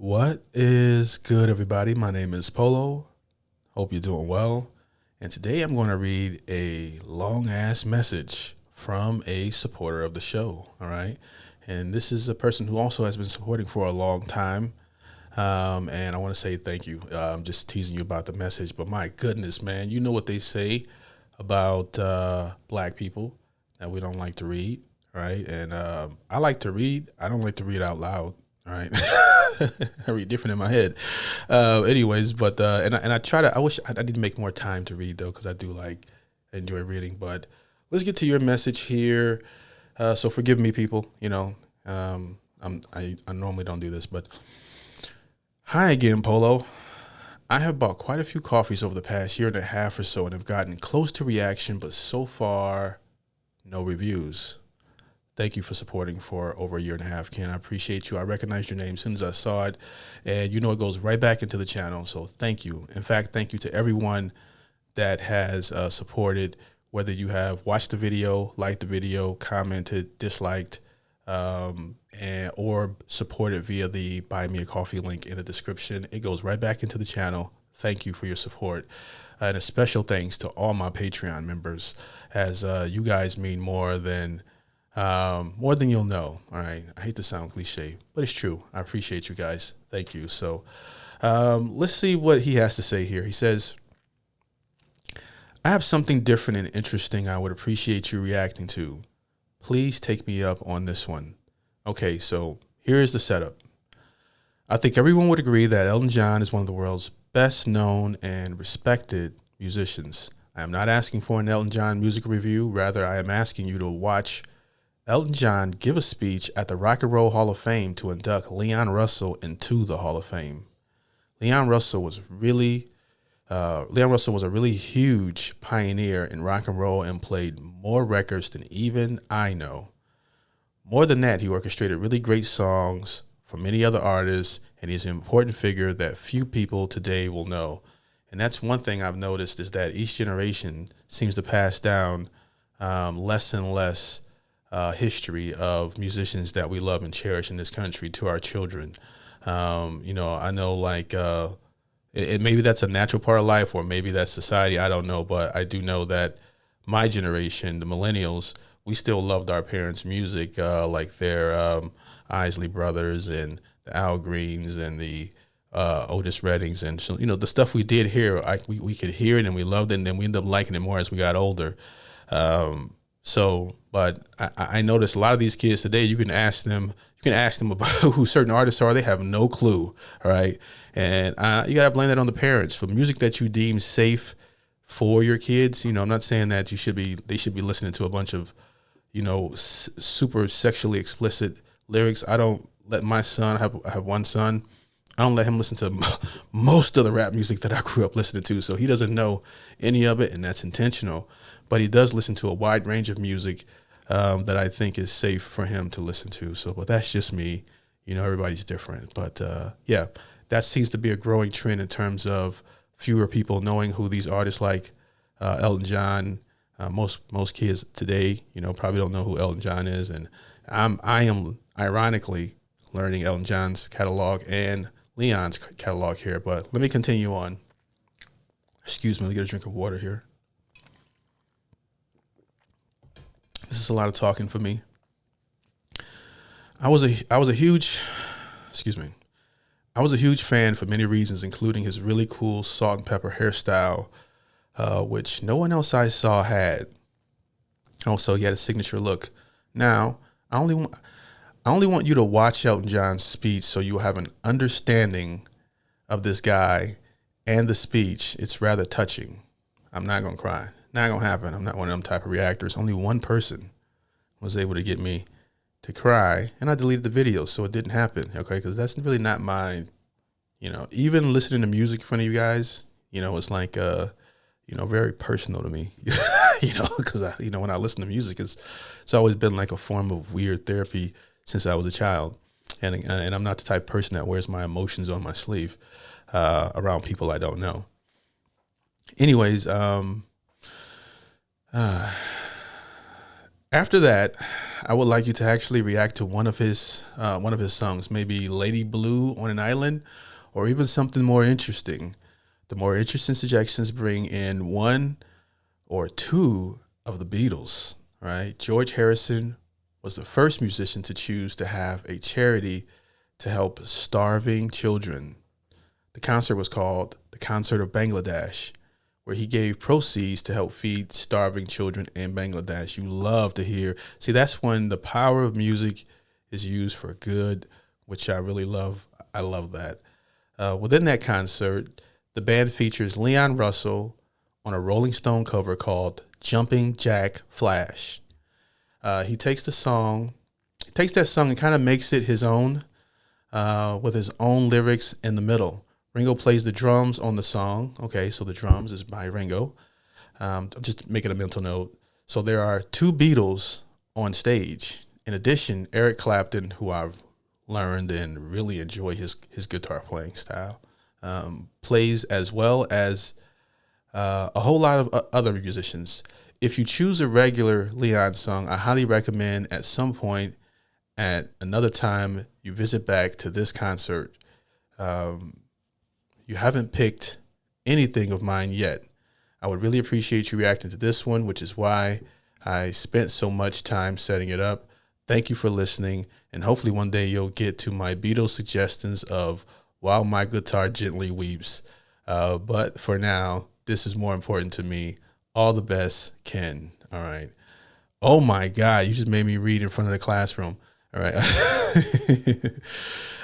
What is good, everybody? My name is Polo. Hope you're doing well. And today I'm going to read a long ass message from a supporter of the show. All right. And this is a person who also has been supporting for a long time. And I want to say thank you. I'm just teasing you about the message, but my goodness, man, you know what they say about black people that we don't like to read, right? And I like to read. I don't like to read out loud, all right? I read different in my head. Anyways, but and I try to. I wish I did make more time to read though, because I do like enjoy reading. But let's get to your message here. So forgive me, people. I normally don't do this, but hi again, Polo. I have bought quite a few coffees over the past year and a half or so, and have gotten close to reaction, but so far, no reviews. Thank you for supporting for over a year and a half, Ken. I appreciate you. I recognized your name as soon as I saw it. And you know it goes right back into the channel. So thank you. In fact, thank you to everyone that has supported, whether you have watched the video, liked the video, commented, disliked, or supported via the Buy Me a Coffee link in the description. It goes right back into the channel. Thank you for your support. And a special thanks to all my Patreon members, as you guys mean more than you'll know. All right. I hate to sound cliche, but it's true. I appreciate you guys. Thank you. So let's see what he has to say here. He says, I have something different and interesting I would appreciate you reacting to. Please take me up on this one. Okay, so here is the setup. I think everyone would agree that Elton John is one of the world's best known and respected musicians. I am not asking for an Elton John music review. Rather, I am asking you to watch Elton John give a speech at the Rock and Roll Hall of Fame to induct Leon Russell into the Hall of Fame. Leon Russell was a really huge pioneer in rock and roll and played more records than even I know. More than that, he orchestrated really great songs for many other artists, and he's an important figure that few people today will know. And that's one thing I've noticed, is that each generation seems to pass down less and less history of musicians that we love and cherish in this country to our children. I know maybe that's a natural part of life, or maybe that's society. I don't know, but I do know that my generation, the millennials, we still loved our parents' music, like their Isley Brothers and the Al Greens and the Otis Reddings. And so, the stuff we did here, we could hear it and we loved it, and then we ended up liking it more as we got older. But I noticed a lot of these kids today, you can ask them about who certain artists are. They have no clue. All right. And you got to blame that on the parents for music that you deem safe for your kids. I'm not saying that they should be listening to a bunch of, super sexually explicit lyrics. I don't let my son, I have one son, I don't let him listen to most of the rap music that I grew up listening to. So he doesn't know any of it, and that's intentional. But he does listen to a wide range of music that I think is safe for him to listen to. So, but that's just me. Everybody's different. But yeah, that seems to be a growing trend in terms of fewer people knowing who these artists like Elton John. Most kids today, probably don't know who Elton John is, and I am ironically learning Elton John's catalog and Leon's catalog here. But let me continue on. Excuse me, let me get a drink of water here. This is a lot of talking for me. I was a huge fan for many reasons, including his really cool salt and pepper hairstyle, which no one else I saw had. Also, he had a signature look. Now, I only want you to watch Elton John's speech so you'll have an understanding of this guy and the speech. It's rather touching. I'm not going to cry. Not going to happen. I'm not one of them type of reactors. Only one person was able to get me to cry, and I deleted the video, so it didn't happen. Okay, because that's really not my, even listening to music in front of you guys, it's like, very personal to me, because when I listen to music, it's always been like a form of weird therapy since I was a child, and I'm not the type of person that wears my emotions on my sleeve around people I don't know. Anyways, After that, I would like you to actually react to one of his songs, maybe Lady Blue on an Island, or even something more interesting. The more interesting suggestions bring in one or two of the Beatles, right? George Harrison was the first musician to choose to have a charity to help starving children. The concert was called the Concert of Bangladesh, where he gave proceeds to help feed starving children in Bangladesh. You love to hear. See, that's when the power of music is used for good, which I really love. I love that. Within that concert, the band features Leon Russell on a Rolling Stone cover called Jumping Jack Flash. He takes that song and kind of makes it his own with his own lyrics in the middle. Ringo plays the drums on the song. Okay, so the drums is by Ringo. Just making a mental note. So there are two Beatles on stage. In addition, Eric Clapton, who I've learned and really enjoy his guitar playing style, plays, as well as a whole lot of other musicians. If you choose a regular Leon song, I highly recommend at some point, at another time, you visit back to this concert. You haven't picked anything of mine yet. I would really appreciate you reacting to this one, which is why I spent so much time setting it up. Thank you for listening, and hopefully one day you'll get to my Beatles suggestions of While My Guitar Gently Weeps. But for now, this is more important to me. All the best, Ken. All right. Oh my God, you just made me read in front of the classroom. All right.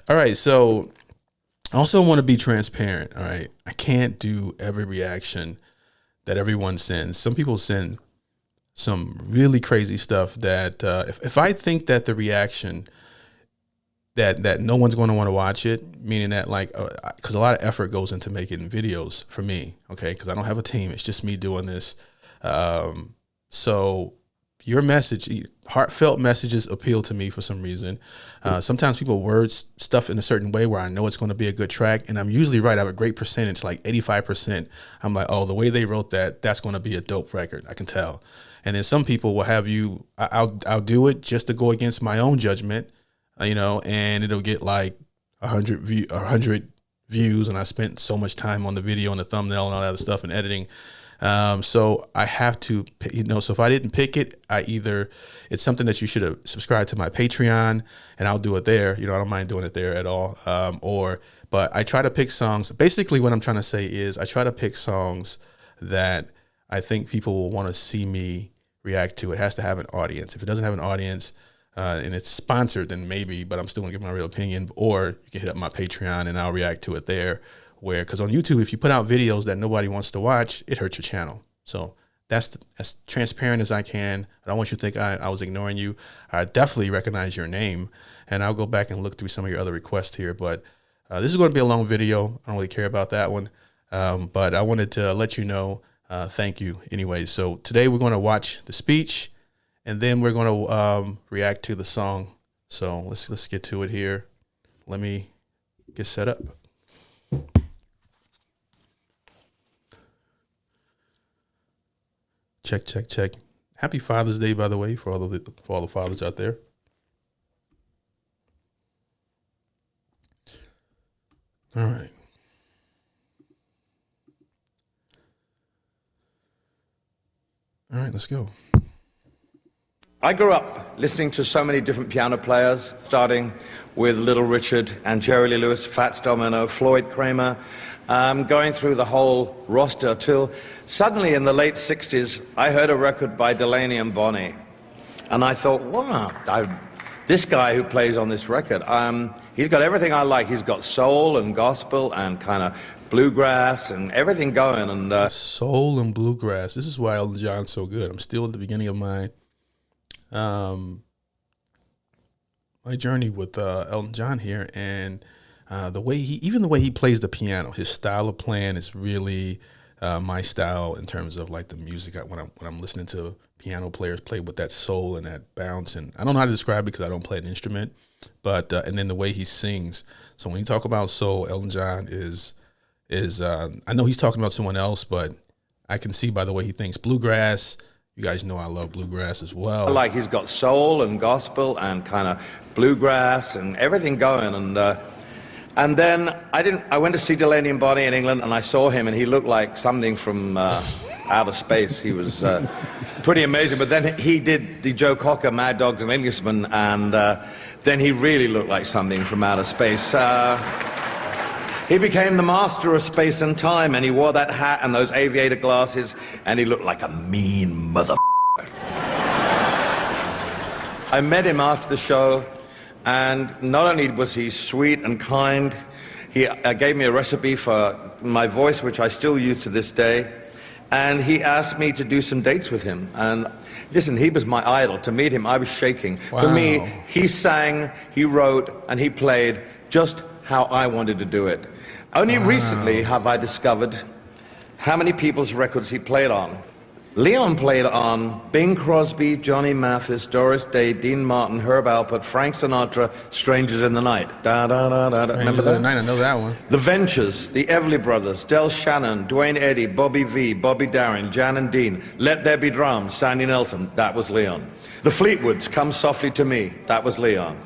All right, so I also want to be transparent. All right. I can't do every reaction that everyone sends. Some people send some really crazy stuff that if I think that the reaction that no one's going to want to watch it, meaning that like, because a lot of effort goes into making videos for me. Okay. Because I don't have a team. It's just me doing this. So your message, heartfelt messages appeal to me for some reason. Sometimes people word stuff in a certain way where I know it's going to be a good track, and I'm usually right. I have a great percentage, like 85%. I'm like, oh, the way they wrote that, that's going to be a dope record. I can tell. And then some people will have you, I'll do it just to go against my own judgment, and it'll get like 100 views, and I spent so much time on the video and the thumbnail and all that other stuff and editing. So I have to, so if I didn't pick it, it's something that you should have subscribed to my Patreon, and I'll do it there. I don't mind doing it there at all. But I try to pick songs. Basically what I'm trying to say is I try to pick songs that I think people will want to see me react to. It has to have an audience. If it doesn't have an audience, and it's sponsored, then maybe, but I'm still gonna give my real opinion. Or you can hit up my Patreon and I'll react to it there. Because on YouTube, if you put out videos that nobody wants to watch, it hurts your channel. So that's as transparent as I can. I don't want you to think I was ignoring you. I definitely recognize your name, and I'll go back and look through some of your other requests here. But this is going to be a long video. I don't really care about that one. But I wanted to let you know, thank you anyways. So today we're going to watch the speech, and then we're going to react to the song. So let's get to it here. Let me get set up. Check. Happy Father's Day, by the way, for all the fathers out there. All right. All right, let's go. I grew up listening to so many different piano players, starting with Little Richard and Jerry Lee Lewis, Fats Domino, Floyd Kramer, going through the whole roster till suddenly in the late 60s, I heard a record by Delaney and Bonnie. And I thought, wow, this guy who plays on this record, he's got everything I like. He's got soul and gospel and kind of bluegrass and everything going. And soul and bluegrass. This is why Elton John's so good. I'm still at the beginning of my journey with Elton John here, and the way he plays the piano, his style of playing is really my style in terms of like the music. When I'm listening to piano players play with that soul and that bounce, and I don't know how to describe it because I don't play an instrument, but and then the way he sings. So when you talk about soul, Elton John is I know he's talking about someone else, but I can see by the way he thinks bluegrass. You guys know I love bluegrass as well. Like he's got soul and gospel and kind of bluegrass and everything going. And then I went to see Delaney and Bonnie in England, and I saw him, and he looked like something from outer space. He was pretty amazing. But then he did the Joe Cocker, Mad Dogs and Englishmen, and then he really looked like something from outer space. He became the master of space and time, and he wore that hat and those aviator glasses, and he looked like a mean mother. I met him after the show, and not only was he sweet and kind, he gave me a recipe for my voice, which I still use to this day, and he asked me to do some dates with him. And listen, he was my idol. To meet him, I was shaking. Wow. For me, he sang, he wrote, and he played just how I wanted to do it. Only recently have I discovered how many people's records he played on. Leon played on Bing Crosby, Johnny Mathis, Doris Day, Dean Martin, Herb Alpert, Frank Sinatra, Strangers in the Night. Da, da, da, da, da. Remember that? Strangers in the Night, I know that one. The Ventures, the Everly Brothers, Del Shannon, Dwayne Eddy, Bobby V, Bobby Darin, Jan and Dean, Let There Be Drums, Sandy Nelson, that was Leon. The Fleetwoods, Come Softly to Me, that was Leon.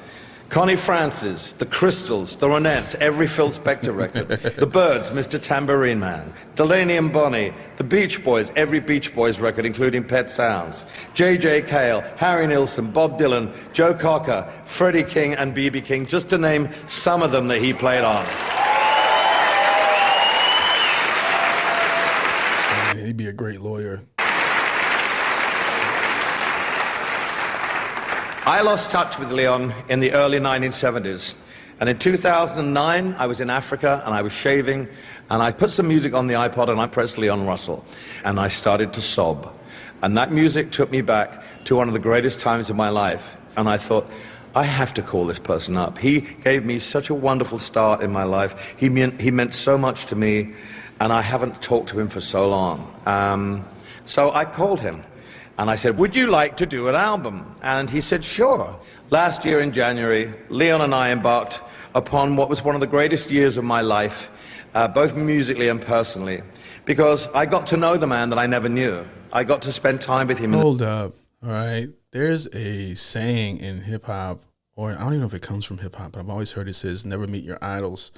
Connie Francis, The Crystals, The Ronettes, every Phil Spector record. The Byrds, Mr. Tambourine Man. Delaney and Bonnie, The Beach Boys, every Beach Boys record, including Pet Sounds. J.J. Cale, Harry Nilsson, Bob Dylan, Joe Cocker, Freddie King, and B.B. King, just to name some of them that he played on. Man, he'd be a great lawyer. I lost touch with Leon in the early 1970s. And in 2009, I was in Africa and I was shaving, and I put some music on the iPod and I pressed Leon Russell. And I started to sob. And that music took me back to one of the greatest times of my life. And I thought, I have to call this person up. He gave me such a wonderful start in my life. He meant so much to me, and I haven't talked to him for so long. So I called him. And I said, would you like to do an album? And he said, sure. Last year in January, Leon and I embarked upon what was one of the greatest years of my life, both musically and personally, because I got to know the man that I never knew. I got to spend time with him. Hold up. All right. There's a saying in hip hop, or I don't even know if it comes from hip hop, but I've always heard it says, never meet your idols.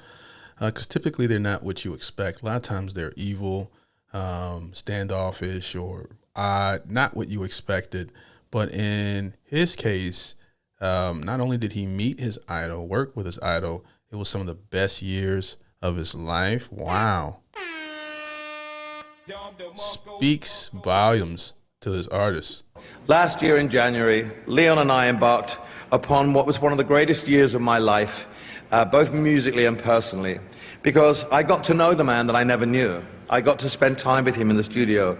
Because typically they're not what you expect. A lot of times they're evil, standoffish, or odd, not what you expected. But in his case, not only did he meet his idol, work with his idol, it was some of the best years of his life. Wow. Speaks volumes to this artist. Last year in January, Leon and I embarked upon what was one of the greatest years of my life, both musically and personally, because I got to know the man that I never knew. I got to spend time with him in the studio.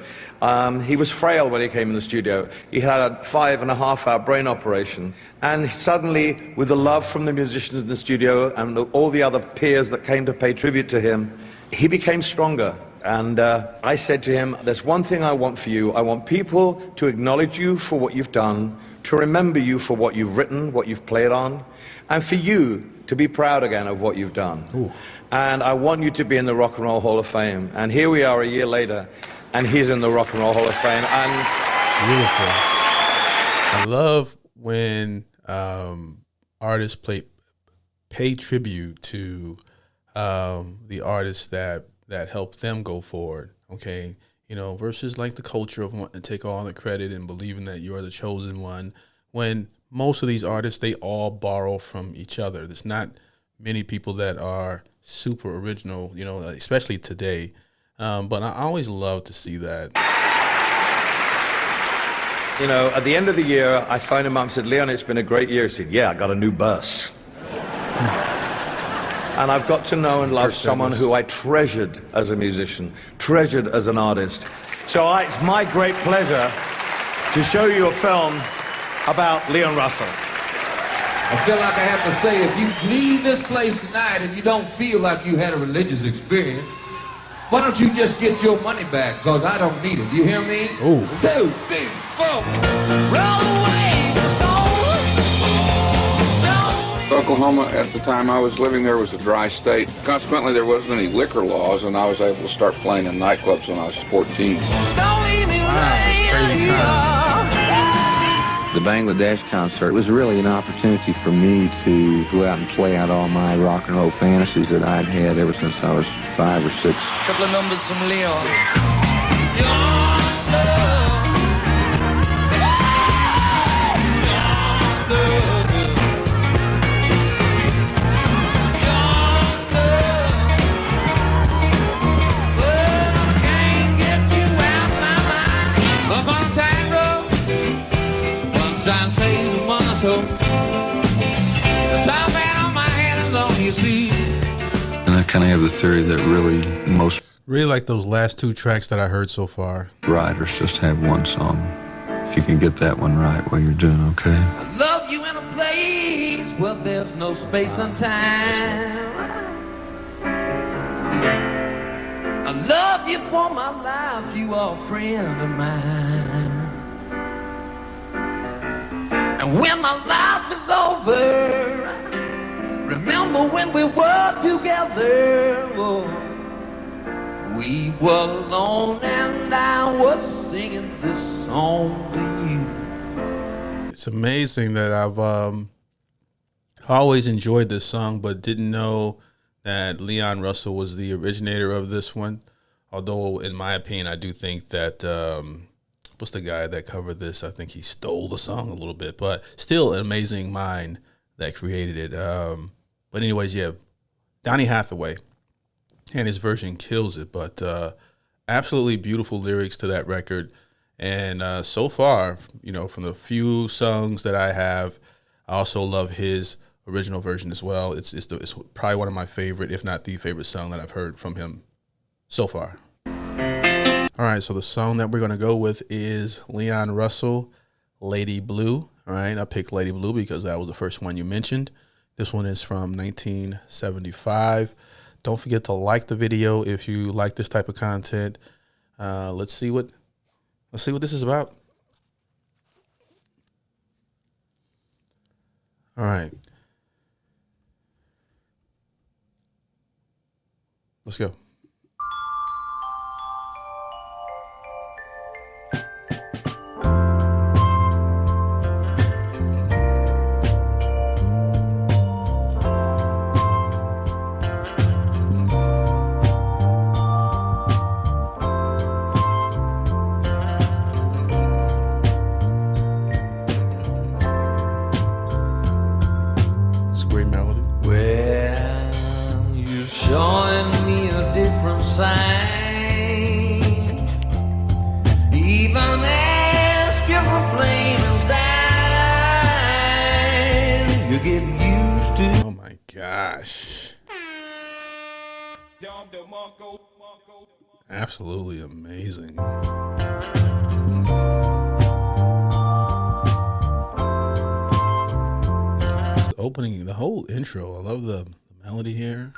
He was frail when he came in the studio. He had a 5.5-hour brain operation. And suddenly, with the love from the musicians in the studio and all the other peers that came to pay tribute to him, he became stronger. And I said to him, there's one thing I want for you. I want people to acknowledge you for what you've done, to remember you for what you've written, what you've played on, and for you to be proud again of what you've done. Ooh. And I want you to be in the Rock and Roll Hall of Fame. And here we are a year later, and he's in the Rock and Roll Hall of Fame. And beautiful. I love when artists pay tribute to the artists that help them go forward. Okay, you know, versus like the culture of wanting to take all the credit and believing that you're the chosen one. When most of these artists, they all borrow from each other. There's not many people that are super original, you know, especially today. But I always love to see that. You know, at the end of the year, I phoned him up and said, Leon, it's been a great year. He said, yeah, I got a new bus. And I've got to know and love someone who I treasured as a musician, treasured as an artist. So it's my great pleasure to show you a film about Leon Russell. I feel like I have to say, if you leave this place tonight and you don't feel like you had a religious experience, why don't you just get your money back? Because I don't need it. You hear me? Ooh. 2, 3, 4. Roll away, Oklahoma at the time I was living there was a dry state. Consequently, there wasn't any liquor laws, and I was able to start playing in nightclubs when I was 14. The Bangladesh concert was really an opportunity for me to go out and play out all my rock and roll fantasies that I'd had ever since I was 5 or 6. A couple of numbers from Leon. And I kind of have the theory that Really like those last two tracks that I heard so far. writers just have one song. If you can get that one right, well, you're doing okay. I love you in a place where there's no space and time. I love you for my life, you are a friend of mine. And when my life is over, remember when we were together. Oh, we were alone and I was singing this song to you. It's amazing that I've always enjoyed this song, but didn't know that Leon Russell was the originator of this one. Although, in my opinion, I do think that what's the guy that covered this? I think he stole the song a little bit, but still an amazing mind that created it. But anyways, yeah, Donny Hathaway and his version kills it, but absolutely beautiful lyrics to that record. And so far, you know, from the few songs that I have, I also love his original version as well. It's probably one of my favorite, if not the favorite song that I've heard from him so far. All right, so the song that we're going to go with is Leon Russell, Lady Blue. All right, I picked Lady Blue because that was the first one you mentioned. This one is from 1975. Don't forget to like the video if you like this type of content. Let's see what this is about. All right. Let's go. Absolutely amazing. Just the opening, the whole intro. I love the melody here.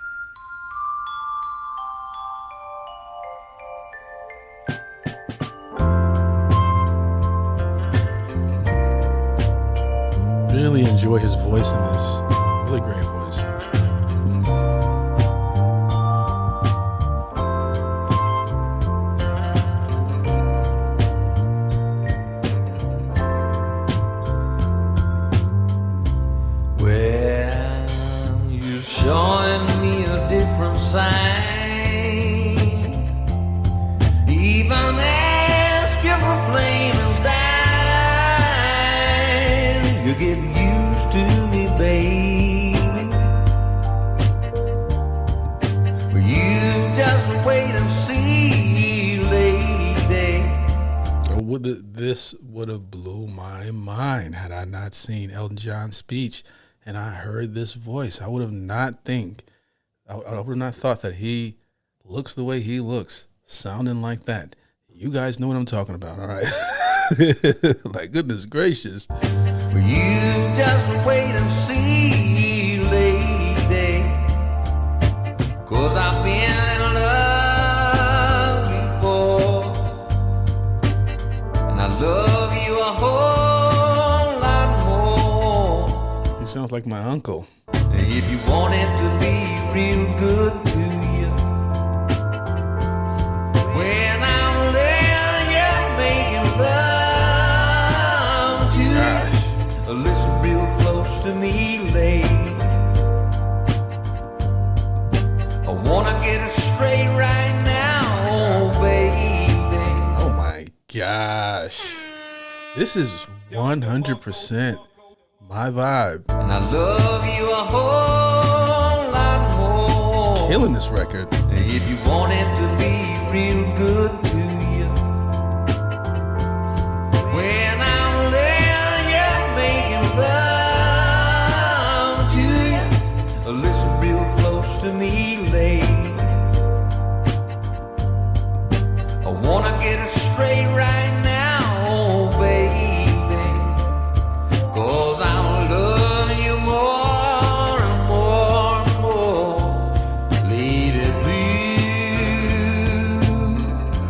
Really enjoy his voice in this. Really great voice. This would have blew my mind had I not seen Elton John's speech and I heard this voice. I would have not thought that he looks the way he looks, sounding like that. You guys know what I'm talking about, all right? Like, goodness gracious. You just wait and see, lady, 'cause I've been in love before, and I love you a whole lot more. He sounds like my uncle. If you want it to be real good to you, when I'm there, you're making love to you. Listen real close to me, lady. I wanna get it straight right now, baby. Oh my gosh. This is 100% my vibe. And I love you a whole lot more. He's killing this record. If you want it to be real good to you, when I'm there, you're making love to you. Listen real close to me, lady. I wanna get it straight right now, baby. 'Cause I love you more and more and more. Lady blue.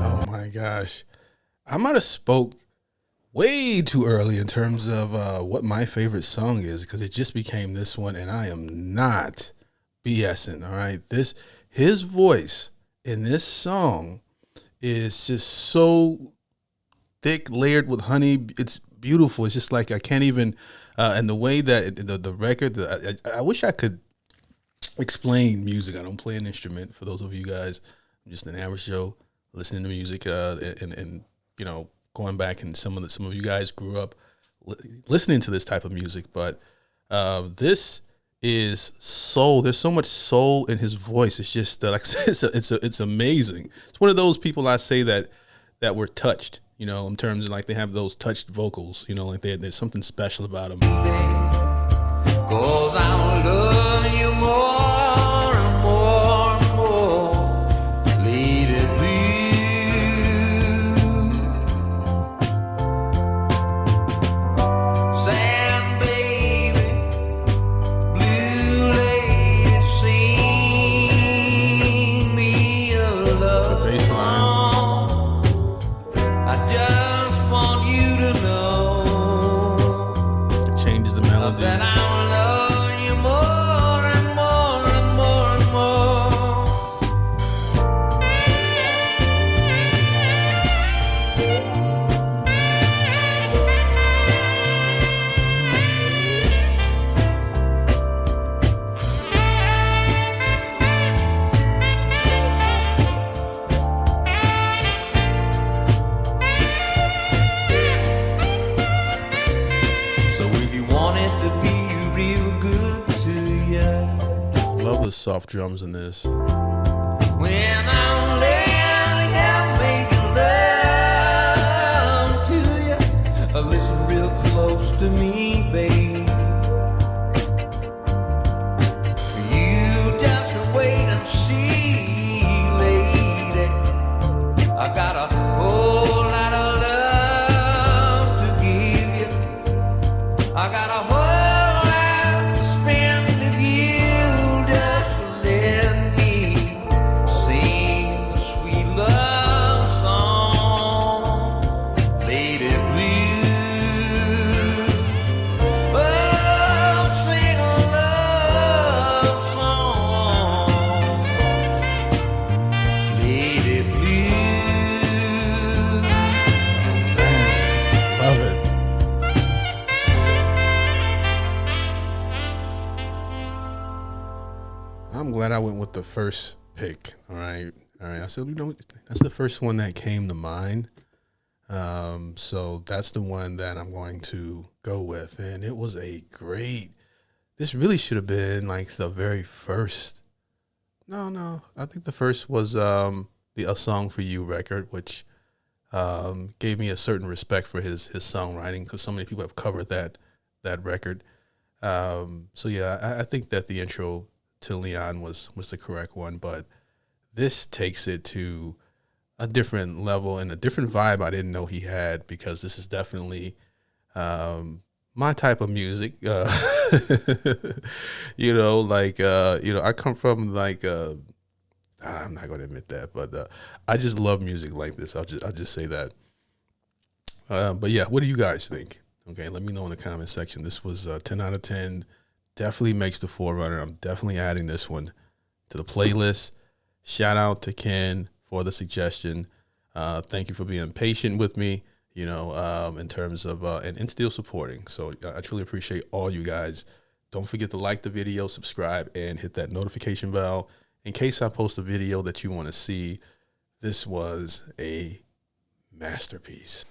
Oh my gosh. I might have spoke way too early in terms of what my favorite song is, because it just became this one, and I am not BSing, all right? His voice in this song is just so thick, layered with honey. It's beautiful. It's just like I can't even, and the way that the record, I wish I could explain music. I don't play an instrument. For those of you guys, I'm just an average Joe listening to music, and you know, going back, and some of you guys grew up listening to this type of music, but this is soul. There's so much soul in his voice. It's just like I said, it's amazing. It's one of those people I say that were touched, you know, in terms of like they have those touched vocals, you know, like there's something special about them. 'Cause I love you more and more and more. Lady blue. Sand baby, blue lady, sing me a love The bass line. song. I just want you to know It changes the melody. that I love you more and more and more and more. So if you want it to be real good to you, Love the soft drums in this. when I'm laying here making love to you, listen real close to me, babe. You just wait and see, lady. I got a whole lot of love to give you. I got a whole life to spend if you just let me sing a sweet love song, Lady Blue. Oh, sing a love song, Lady Blue. Love it. I'm glad I went with the first pick. All right. I said, you know, that's the first one that came to mind. So that's the one that I'm going to go with. And it was a great, this really should have been like the very first. No. I think the first was A Song for You record, which gave me a certain respect for his songwriting, because so many people have covered that record. So yeah, I think that the intro to Leon was the correct one, but this takes it to a different level and a different vibe I didn't know he had, because this is definitely my type of music. You know, like I come from like I'm not going to admit that, but I just love music like this. I'll just say that. But yeah, what do you guys think? Okay, let me know in the comment section. This was 10 out of 10 definitely makes the Forerunner. I'm definitely adding this one to the playlist. Shout out to Ken for the suggestion. Thank you for being patient with me, in terms of, and still supporting. So I truly appreciate all you guys. Don't forget to like the video, subscribe, and hit that notification bell in case I post a video that you want to see. This was a masterpiece.